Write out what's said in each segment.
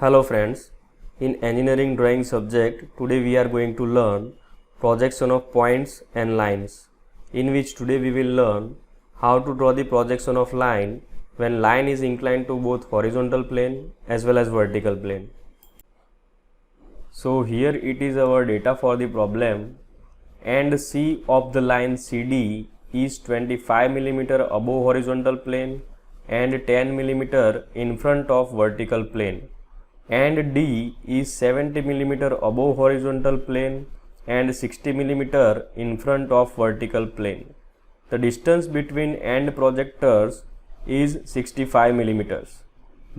Hello friends, in engineering drawing subject, today we are going to learn projection of points and lines, in which today we will learn how to draw the projection of line when line is inclined to both horizontal plane as well as vertical plane. So here it is our data for the problem, and C of the line CD is 25 mm above horizontal plane and 10 mm in front of vertical plane, and D is 70 mm above horizontal plane and 60 mm in front of vertical plane. The distance between end projectors is 65 mm.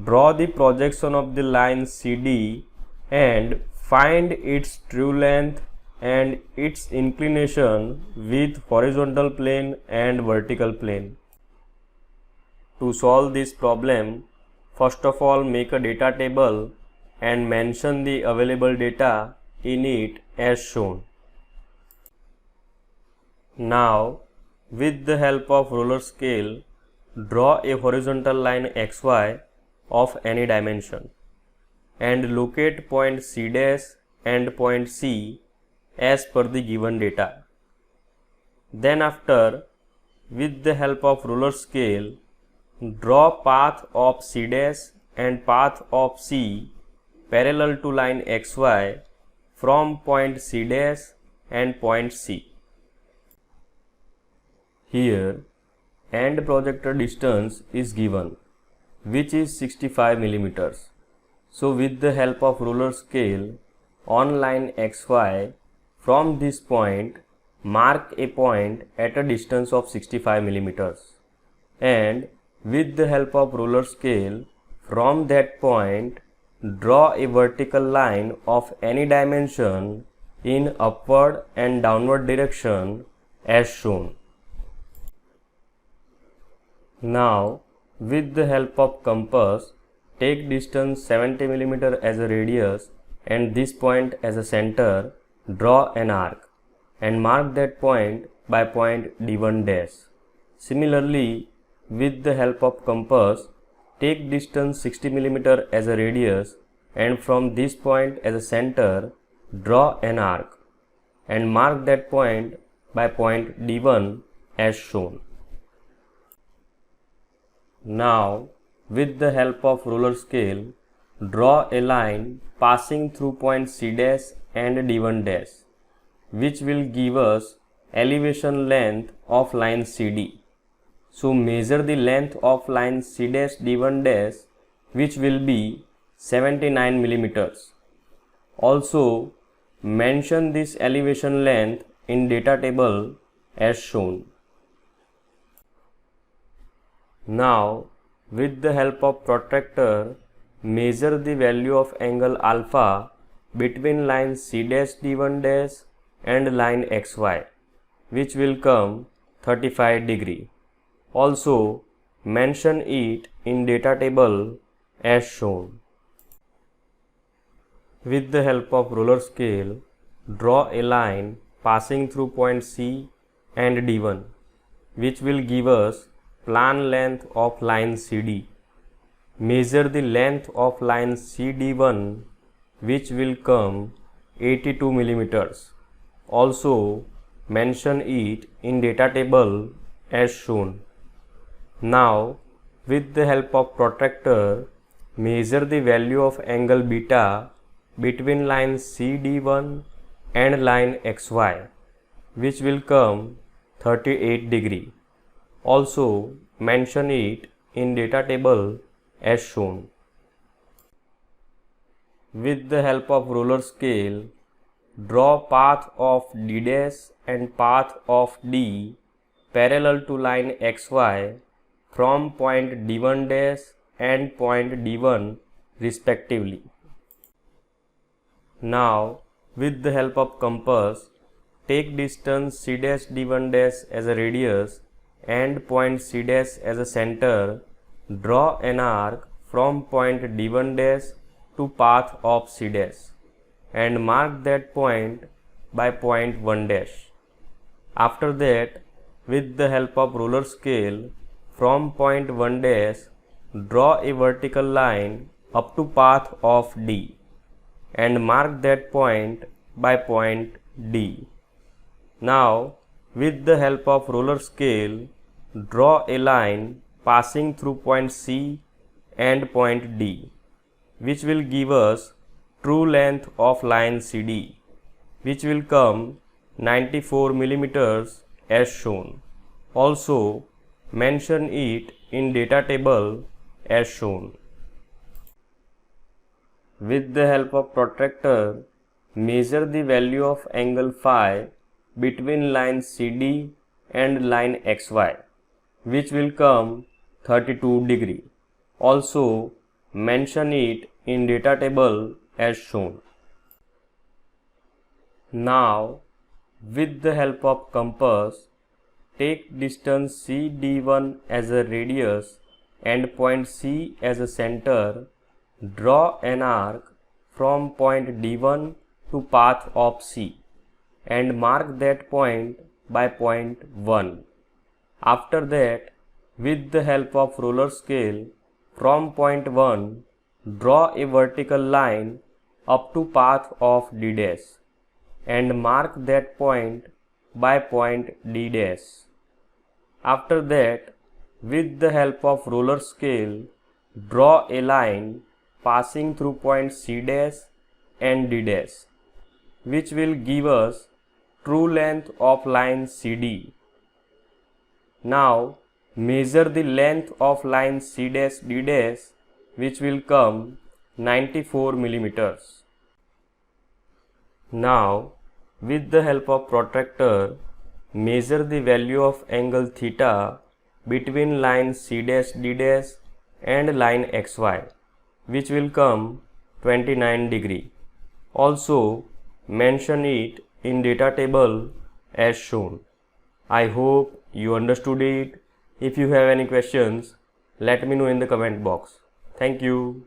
Draw the projection of the line CD and find its true length and its inclination with horizontal plane and vertical plane. To solve this problem, first of all make a data table and mention the available data in it as shown. Now, with the help of roller scale, draw a horizontal line XY of any dimension and locate point C' and point C as per the given data. Then after, with the help of roller scale, draw path of C' and path of C parallel to line XY from point C' and point C. Here, end projector distance is given, which is 65 mm. So with the help of ruler scale on line XY, from this point mark a point at a distance of 65 mm, and with the help of ruler scale from that point draw a vertical line of any dimension in upward and downward direction as shown. Now with the help of compass, take distance 70 mm as a radius and this point as a center, draw an arc and mark that point by point D1'. Similarly, with the help of compass, take distance 60 mm as a radius and from this point as a center, draw an arc and mark that point by point D1 as shown. Now, with the help of ruler scale, draw a line passing through point C' and D1', which will give us elevation length of line CD. So measure the length of line C' D1', which will be 79 mm. Also mention this elevation length in data table as shown. Now, with the help of protractor, measure the value of angle alpha between line C' D1' and line XY, which will come 35 degree. Also, mention it in data table as shown. With the help of ruler scale, draw a line passing through point C and D1, which will give us plan length of line CD. Measure the length of line CD1, which will come 82 mm. Also mention it in data table as shown. Now, with the help of protractor, measure the value of angle beta between line CD1 and line XY, which will come 38 degree. Also mention it in data table as shown. With the help of ruler scale, draw path of D' and path of D parallel to line XY from point D1' and point D1 respectively. Now, with the help of compass, take distance C' D1' as a radius and point C' as a center, draw an arc from point D1' to path of C' and mark that point by point 1'. After that, with the help of ruler scale, from point 1', draw a vertical line up to path of D and mark that point by point D. Now, with the help of roller scale, draw a line passing through point C and point D, which will give us true length of line CD, which will come 94 mm as shown. Also, mention it in data table as shown. With the help of protractor, measure the value of angle phi between line CD and line XY, which will come 32 degree. Also, mention it in data table as shown. Now, with the help of compass, take distance CD1 as a radius and point C as a center. Draw an arc from point D1 to path of C and mark that point by point 1. After that, with the help of roller scale, from point 1, draw a vertical line up to path of D' and mark that point by point D'. After that, with the help of roller scale, draw a line passing through point C' and D', which will give us true length of line CD. Now, measure the length of line C', which will come 94 mm. Now, with the help of protractor, measure the value of angle theta between line C', D' and line XY, which will come 29 degree. Also, mention it in data table as shown. I hope you understood it. If you have any questions, let me know in the comment box. Thank you.